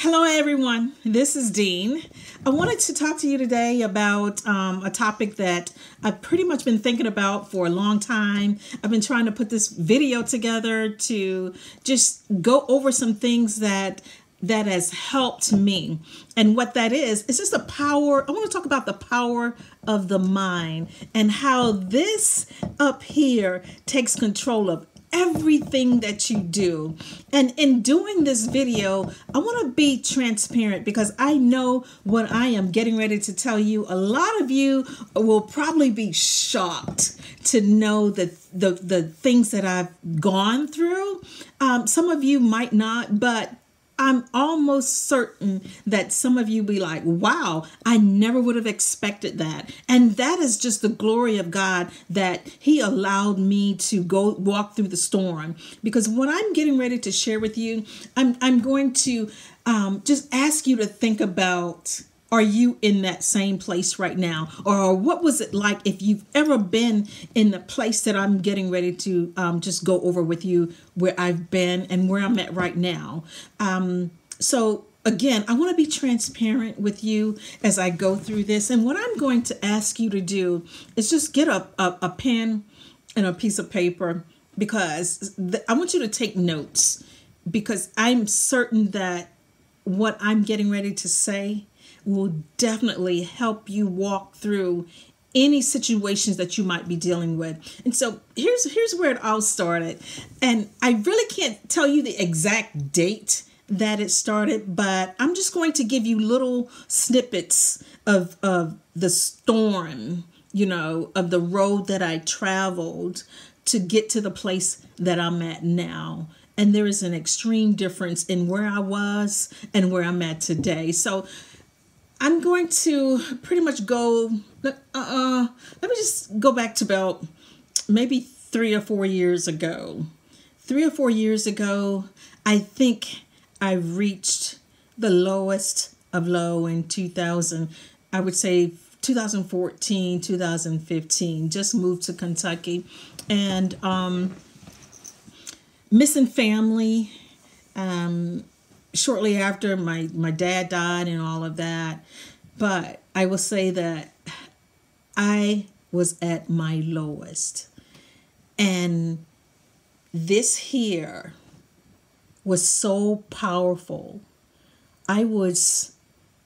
Hello, everyone. This is Dean. I wanted to talk to you today about a topic that I've pretty much been thinking about for a long time. I've been trying to put this video together to just go over some things that has helped me. And what that is just the power. I want to talk about the power of the mind and how this up here takes control of everything that you do. And in doing this video, I want to be transparent because I know what I am getting ready to tell you. A lot of you will probably be shocked to know that the things that I've gone through. Some of you might not, but I'm almost certain that some of you be like, wow, I never would have expected that. And that is just the glory of God that He allowed me to go walk through the storm. Because what I'm getting ready to share with you, I'm going to just ask you to think about, are you in that same place right now? Or what was it like if you've ever been in the place that I'm getting ready to just go over with you, where I've been and where I'm at right now? So again, I want to be transparent with you as I go through this. And what I'm going to ask you to do is just get a pen and a piece of paper, because I want you to take notes, because I'm certain that what I'm getting ready to say will definitely help you walk through any situations that you might be dealing with. And so here's where it all started. And I really can't tell you the exact date that it started, but I'm just going to give you little snippets of the storm, of the road that I traveled to get to the place that I'm at now. And there is an extreme difference in where I was and where I'm at today. So I'm going to pretty much go, let me just go back to about maybe 3 or 4 years ago. 3 or 4 years ago, I think I reached the lowest of low in 2000, I would say 2014, 2015, just moved to Kentucky, and missing family, shortly after my dad died and all of that. But I will say that I was at my lowest. And this here was so powerful. I was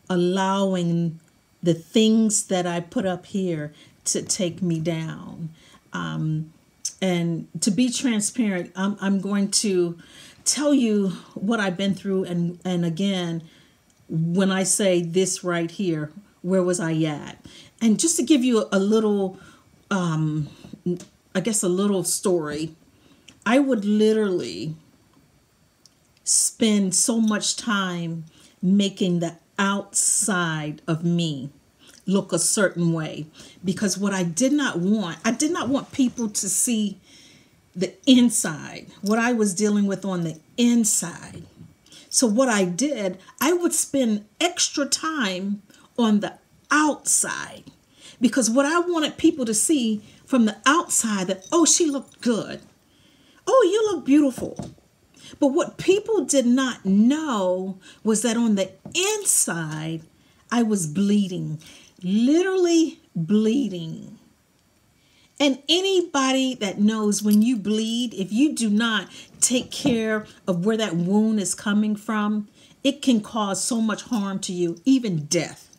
allowing the things that I put up here to take me down. And to be transparent, I'm going to tell you what I've been through. And again, when I say this right here, where was I at? And just to give you a little, I guess a little story, I would literally spend so much time making the outside of me look a certain way, because what I did not want people to see the inside, what I was dealing with on the inside. So what I did, I would spend extra time on the outside, because what I wanted people to see from the outside, that, oh, she looked good. Oh, you look beautiful. But what people did not know was that on the inside, I was bleeding, literally bleeding. And anybody that knows, when you bleed, if you do not take care of where that wound is coming from, it can cause so much harm to you, even death.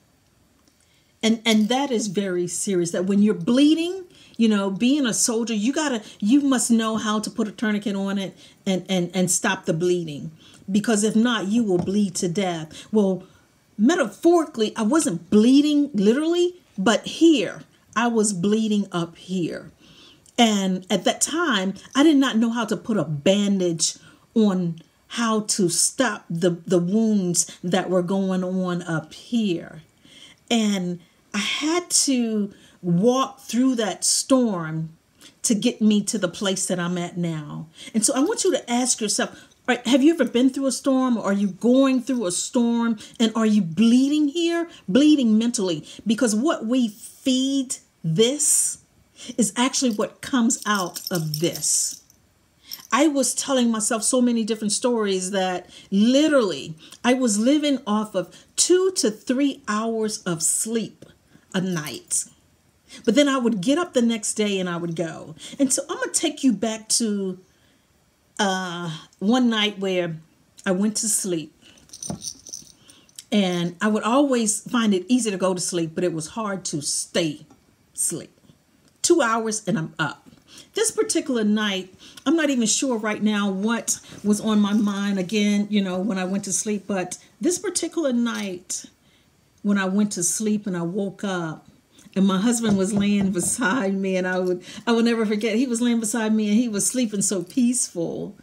And that is very serious, that when you're bleeding, being a soldier, you must know how to put a tourniquet on it and stop the bleeding, because if not, you will bleed to death. Well, metaphorically, I wasn't bleeding literally, but here I was bleeding up here. And at that time, I did not know how to put a bandage on, how to stop the wounds that were going on up here. And I had to walk through that storm to get me to the place that I'm at now. And so I want you to ask yourself, all right, have you ever been through a storm? Or are you going through a storm? And are you bleeding here? Bleeding mentally. Because what we feed this is actually what comes out of this. I was telling myself so many different stories that literally I was living off of 2 to 3 hours of sleep a night. But then I would get up the next day and I would go. And so I'm going to take you back to one night where I went to sleep. And I would always find it easy to go to sleep, but it was hard to stay asleep. 2 hours and I'm up. This particular night, I'm not even sure right now what was on my mind again, when I went to sleep. But this particular night, when I went to sleep and I woke up, and my husband was laying beside me, and I will never forget, he was laying beside me and he was sleeping so peaceful.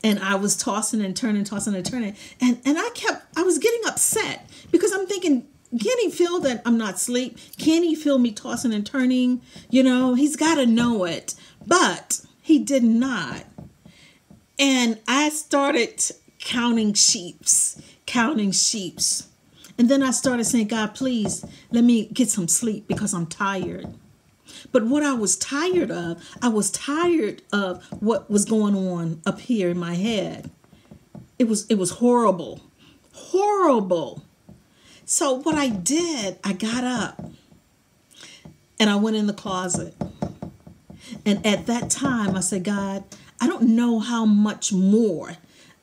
And I was tossing and turning. And I was getting upset because I'm thinking, can he feel that I'm not asleep? Can he feel me tossing and turning? He's got to know it. But he did not. And I started counting sheeps. And then I started saying, God, please let me get some sleep because I'm tired. But what I was tired of what was going on up here in my head. It was horrible. So what I did, I got up and I went in the closet. And at that time, I said, God, I don't know how much more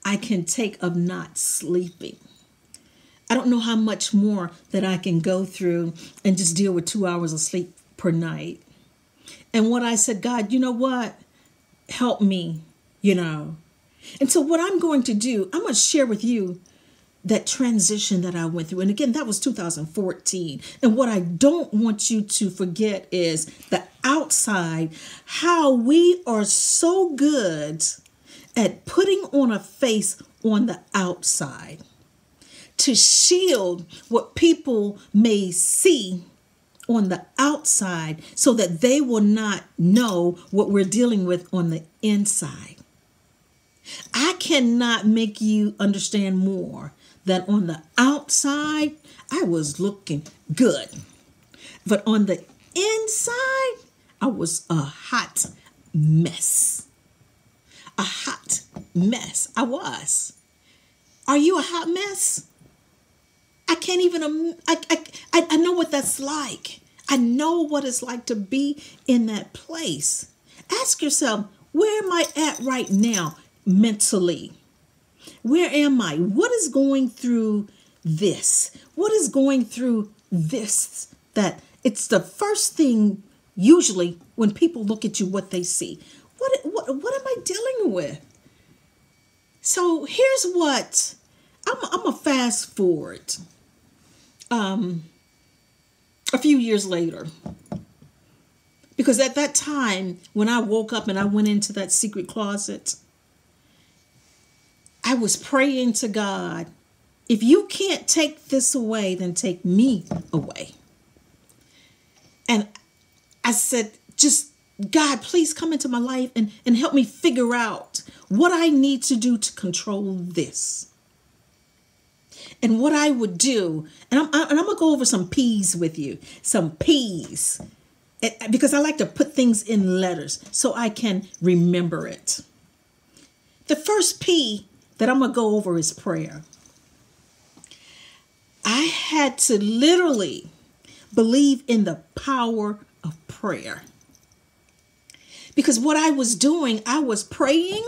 I can take of not sleeping. I don't know how much more that I can go through and just deal with 2 hours of sleep per night. And what I said, God, you know what? Help me, And so what I'm going to do, I'm going to share with you that transition that I went through. And again, that was 2014. And what I don't want you to forget is the outside, how we are so good at putting on a face on the outside to shield what people may see on the outside so that they will not know what we're dealing with on the inside. I cannot make you understand more that on the outside, I was looking good. But on the inside, I was a hot mess. I was. Are you a hot mess? I can't even, I know what that's like. I know what it's like to be in that place. Ask yourself, where am I at right now mentally? Where am I? What is going through this? What is going through this? That it's the first thing usually when people look at you, what they see. What am I dealing with? So here's what I'm a fast forward. A few years later, because at that time when I woke up and I went into that secret closet, I was praying to God, if you can't take this away, then take me away. And I said, just God, please come into my life and help me figure out what I need to do to control this. And what I would do, and I'm going to go over some P's with you, some P's, because I like to put things in letters so I can remember it. The first P that I'm going to go over is prayer. I had to literally believe in the power of prayer. Because what I was doing, I was praying.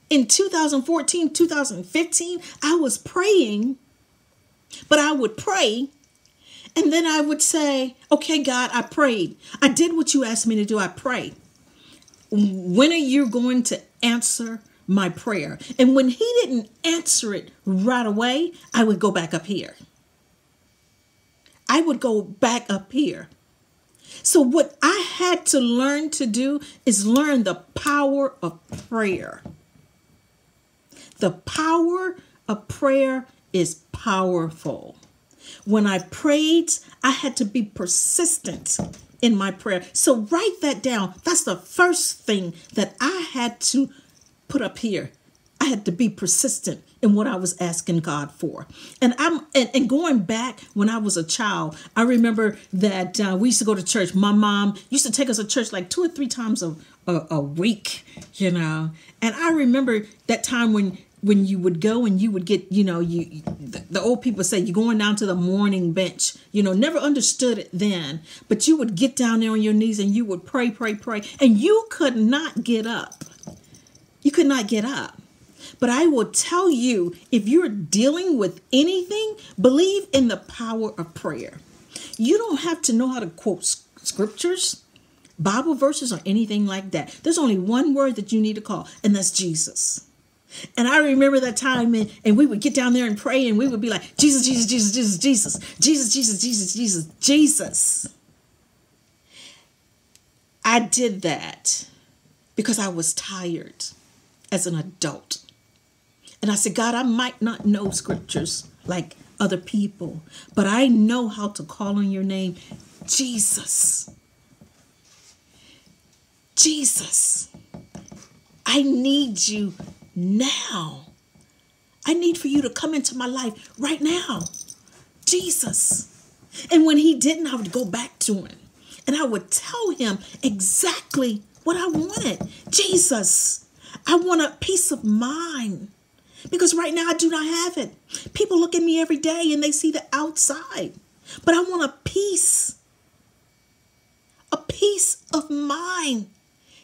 In 2014, 2015, I was praying, but I would pray and then I would say, okay, God, I prayed. I did what you asked me to do. I prayed. When are you going to answer my prayer? And when he didn't answer it right away, I would go back up here. So what I had to learn to do is learn the power of prayer. The power of prayer is powerful. When I prayed, I had to be persistent in my prayer. So write that down. That's the first thing that I had to put up here. I I had to be persistent in what I was asking God for. And and going back when I was a child, I remember that we used to go to church. My mom used to take us to church like 2 or 3 times a week, And I remember that time when you would go and you would get, the old people say you're going down to the morning bench, never understood it then, but you would get down there on your knees and you would pray, and you could not get up. You could not get up. But I will tell you, if you're dealing with anything, believe in the power of prayer. You don't have to know how to quote scriptures, Bible verses, or anything like that. There's only one word that you need to call, and that's Jesus. And I remember that time, and we would get down there and pray, and we would be like, Jesus, Jesus, Jesus, Jesus, Jesus, Jesus, Jesus, Jesus, Jesus, Jesus. I did that because I was tired as an adult. And I said, God, I might not know scriptures like other people, but I know how to call on your name, Jesus. Jesus, I need you now. I need for you to come into my life right now. Jesus. And when he didn't, I would go back to him and I would tell him exactly what I wanted. Jesus, I want a peace of mind because right now I do not have it. People look at me every day and they see the outside, but I want a peace of mind.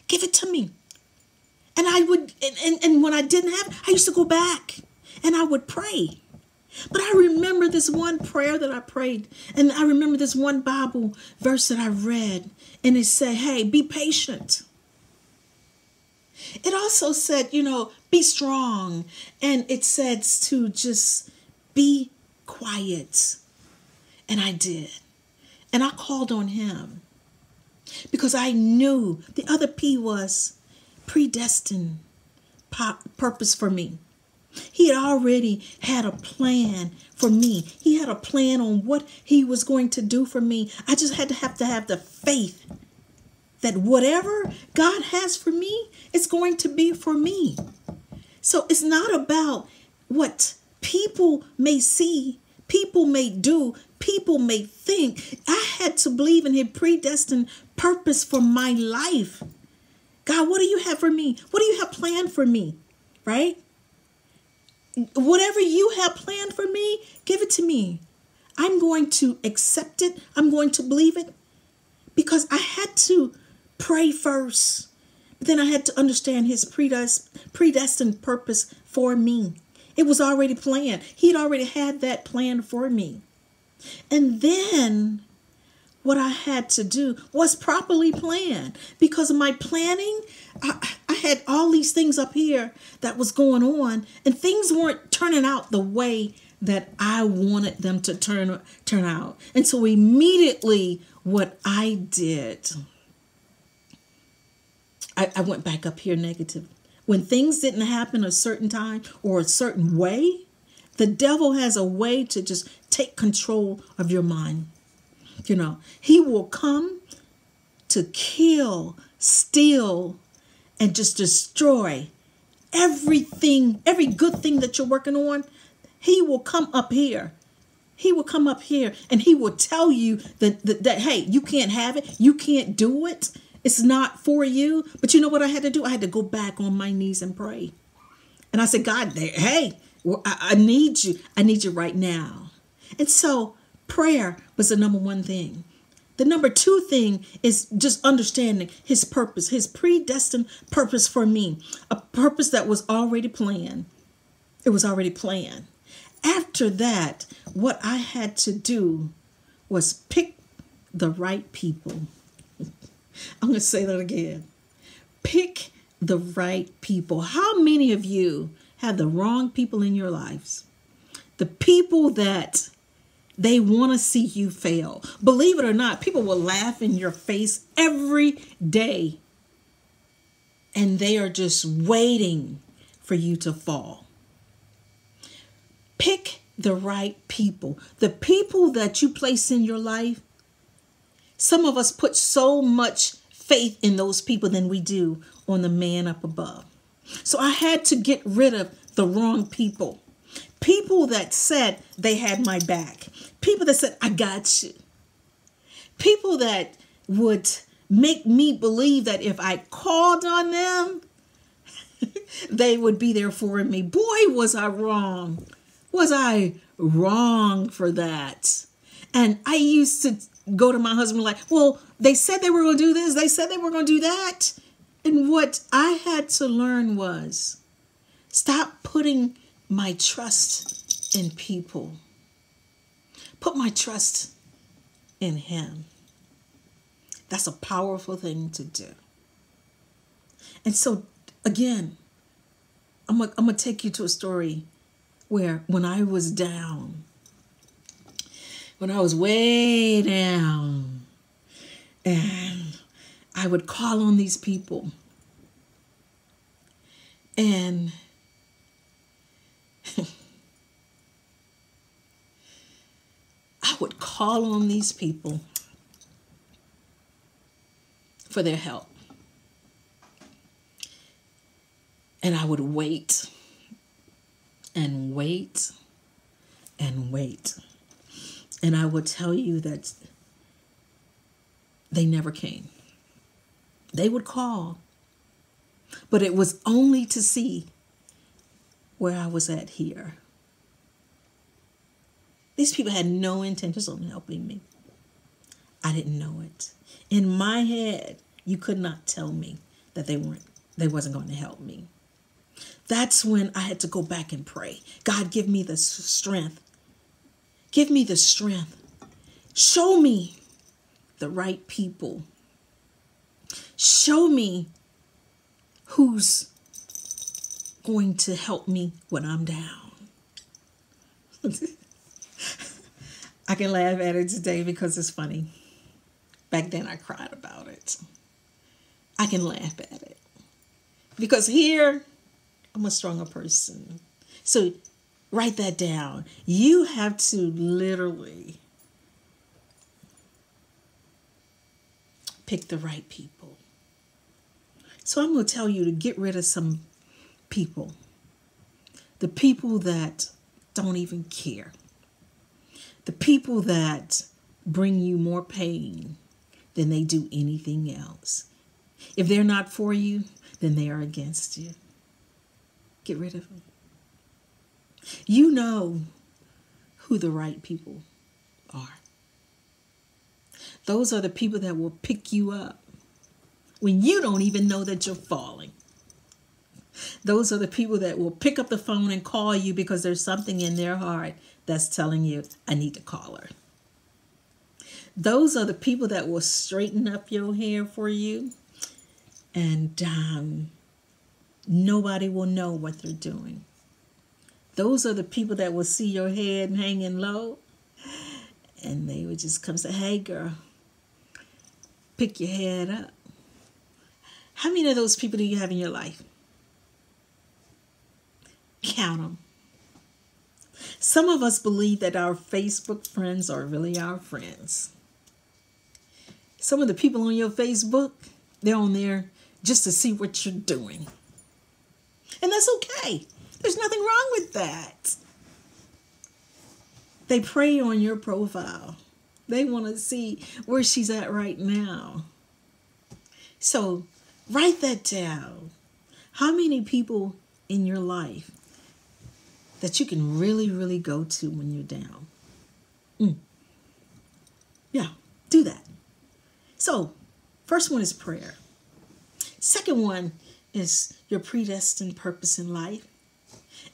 Give it to me. And I would, and when I didn't have it, I used to go back and I would pray. But I remember this one prayer that I prayed, and I remember this one Bible verse that I read, and it said, hey, be patient. It also said, be strong. And it says to just be quiet. And I did. And I called on him because I knew the other P was predestined purpose for me. He had already had a plan for me. He had a plan on what he was going to do for me. I just had to have the faith that whatever God has for me, it's going to be for me. So it's not about what people may see, people may do, people may think. I had to believe in his predestined purpose for my life. God, what do you have for me? What do you have planned for me? Right? Whatever you have planned for me, give it to me. I'm going to accept it. I'm going to believe it because I had to pray first. Then I had to understand his predestined purpose for me. It was already planned. He'd already had that plan for me. And then what I had to do was properly plan because of my planning. I had all these things up here that was going on and things weren't turning out the way that I wanted them to turn out. And so immediately what I did, I went back up here negative. When things didn't happen a certain time or a certain way, the devil has a way to just take control of your mind. He will come to kill, steal, and just destroy everything, every good thing that you're working on. He will come up here. He will come up here and he will tell you that, hey, you can't have it. You can't do it. It's not for you. But you know what I had to do? I had to go back on my knees and pray. And I said, God, hey, I need you. I need you right now. And so prayer was the number one thing. The number two thing is just understanding his purpose, his predestined purpose for me, a purpose that was already planned. It was already planned. After that, what I had to do was pick the right people. I'm going to say that again. Pick the right people. How many of you have the wrong people in your lives? The people that they want to see you fail. Believe it or not, people will laugh in your face every day. And they are just waiting for you to fall. Pick the right people. The people that you place in your life. Some of us put so much faith in those people than we do on the man up above. So I had to get rid of the wrong people. People that said they had my back. People that said, I got you. People that would make me believe that if I called on them, they would be there for me. Boy, was I wrong. Was I wrong for that? And I used to go to my husband like, well, they said they were going to do this. They said they were going to do that. And what I had to learn was stop putting my trust in people. Put my trust in him. That's a powerful thing to do. And so, again, I'm going to take you to a story where when I was down, when I was way down, and I would call on these people, and I would call on these people for their help. And I would wait and wait and wait. And I would tell you that they never came. They would call, but it was only to see where I was at here. These people had no intentions of helping me. I didn't know it. In my head, you could not tell me that they wasn't going to help me. That's when I had to go back and pray. God, give me the strength. Give me the strength. Show me the right people. Show me who's going to help me when I'm down. I can laugh at it today because it's funny. Back then I cried about it. I can laugh at it. Because here, I'm a stronger person. So write that down. You have to literally pick the right people. So I'm going to tell you to get rid of some people. The people that don't even care. The people that bring you more pain than they do anything else. If they're not for you, then they are against you. Get rid of them. You know who the right people are. Those are the people that will pick you up when you don't even know that you're falling. Those are the people that will pick up the phone and call you because there's something in their heart that's telling you, I need to call her. Those are the people that will straighten up your hair for you, and nobody will know what they're doing. Those are the people that will see your head hanging low, and they would just come say, hey, girl, pick your head up. How many of those people do you have in your life? Count them. Some of us believe that our Facebook friends are really our friends. Some of the people on your Facebook, they're on there just to see what you're doing. And that's okay. There's nothing wrong with that. They prey on your profile. They want to see where she's at right now. So write that down. How many people in your life that you can really, really go to when you're down? Yeah, do that. So, first one is prayer. Second one is your predestined purpose in life.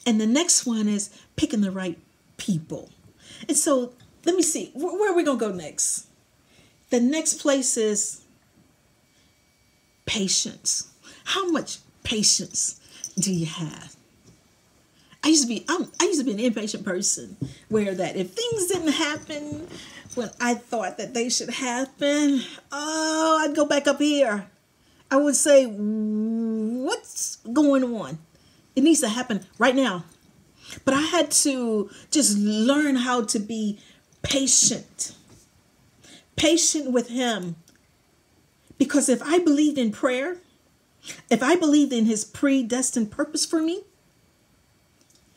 And the next one is picking the right people. And so, let me see, where are we going to go next? The next place is patience. How much patience do you have? I used to be an impatient person, where that if things didn't happen when I thought that they should happen, I'd go back up here. I would say, what's going on? It needs to happen right now. But I had to just learn how to be patient with him. Because if I believed in prayer, If I believed in his predestined purpose for me,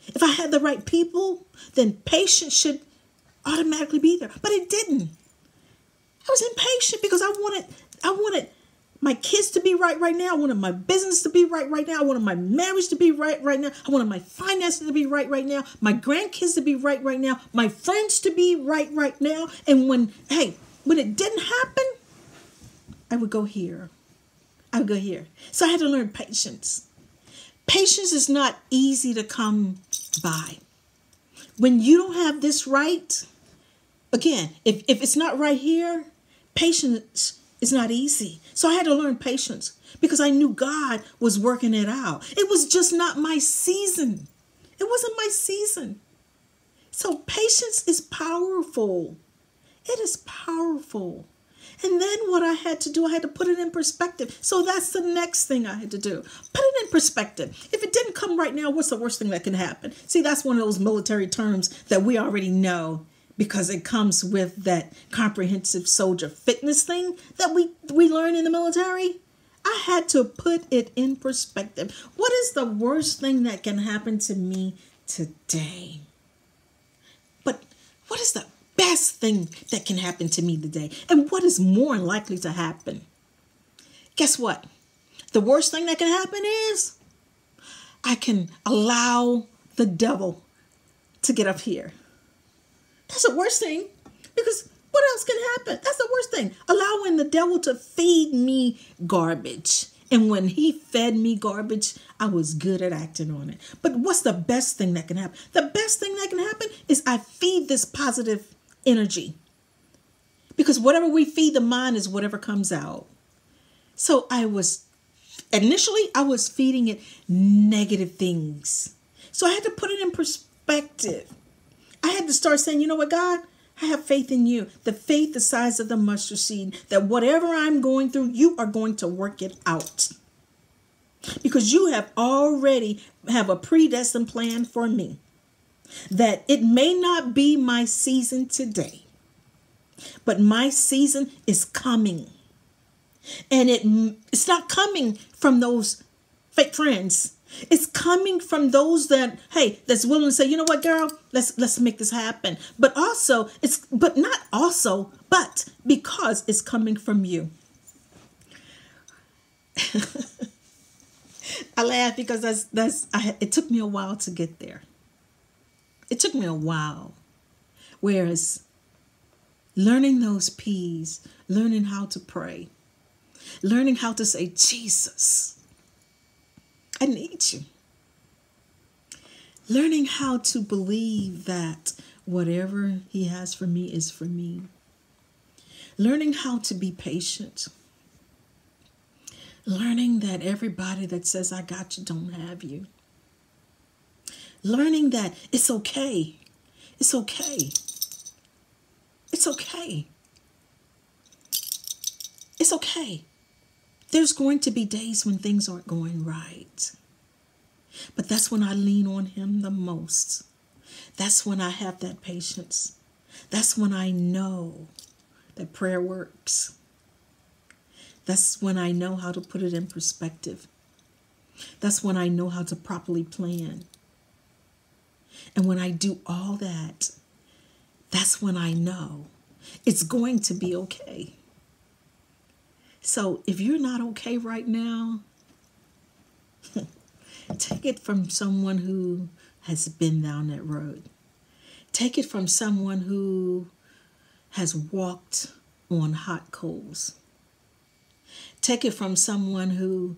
if I had the right people, then patience should automatically be there. But it didn't. I was impatient because I wanted my kids to be right now. I wanted my business to be right now. I wanted my marriage to be right now. I wanted my finances to be right now. My grandkids to be right now. My friends to be right now. And when it didn't happen, I would go here. So I had to learn patience. Patience is not easy to come by. When you don't have this right, again, if it's not right here, patience is not easy. So I had to learn patience because I knew God was working it out. It was just not my season. It wasn't my season. So patience is powerful. It is powerful. And then what I had to do, I had to put it in perspective. So that's the next thing I had to do. Put it in perspective. If it didn't come right now, what's the worst thing that can happen? See, that's one of those military terms that we already know because it comes with that comprehensive soldier fitness thing that we learn in the military. I had to put it in perspective. What is the worst thing that can happen to me today? But what is the best thing that can happen to me today? And what is more likely to happen? Guess what? The worst thing that can happen is I can allow the devil to get up here. That's the worst thing, because what else can happen? That's the worst thing. Allowing the devil to feed me garbage. And when he fed me garbage, I was good at acting on it. But what's the best thing that can happen? The best thing that can happen is I feed this positive energy. Because whatever we feed the mind is whatever comes out. So initially I was feeding it negative things. So I had to put it in perspective. I had to start saying, you know what, God, I have faith in you. The faith the size of the mustard seed, that whatever I'm going through, you are going to work it out. Because you have already have a predestined plan for me. That it may not be my season today, but my season is coming. And it's not coming from those fake friends. It's coming from those that's willing to say, you know what, girl, let's make this happen. But because it's coming from you. I laugh because it took me a while to get there. It took me a while. Whereas learning those P's, learning how to pray, learning how to say, Jesus, I need you. Learning how to believe that whatever he has for me is for me. Learning how to be patient. Learning that everybody that says I got you don't have you. Learning that it's okay. It's okay. It's okay. It's okay. There's going to be days when things aren't going right. But that's when I lean on him the most. That's when I have that patience. That's when I know that prayer works. That's when I know how to put it in perspective. That's when I know how to properly plan. And when I do all that, that's when I know it's going to be okay. So if you're not okay right now, take it from someone who has been down that road. Take it from someone who has walked on hot coals. Take it from someone who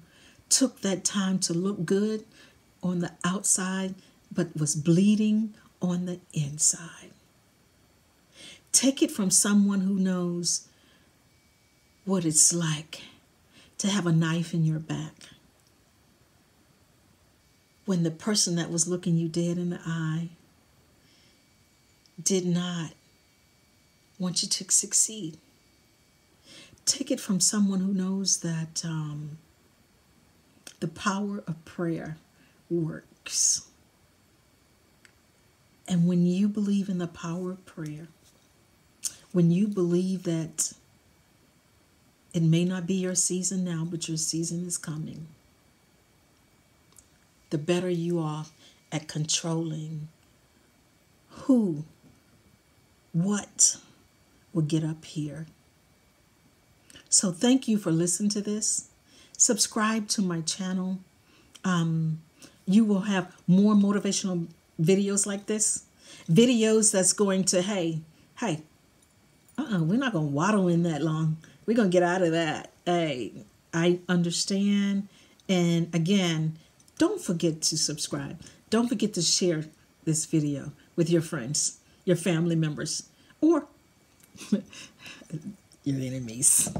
took that time to look good on the outside, but was bleeding on the inside. Take it from someone who knows what it's like to have a knife in your back. When the person that was looking you dead in the eye did not want you to succeed. Take it from someone who knows that the power of prayer works. And when you believe in the power of prayer, when you believe that it may not be your season now, but your season is coming, the better you are at controlling who, what will get up here. So thank you for listening to this. Subscribe to my channel. You will have more motivational videos like this. Videos that's going to, hey, we're not going to waddle in that long. We're going to get out of that. Hey, I understand. And again, don't forget to subscribe. Don't forget to share this video with your friends, your family members, or your enemies.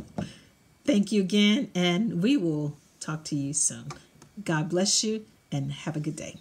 Thank you again, and we will talk to you soon. God bless you, and have a good day.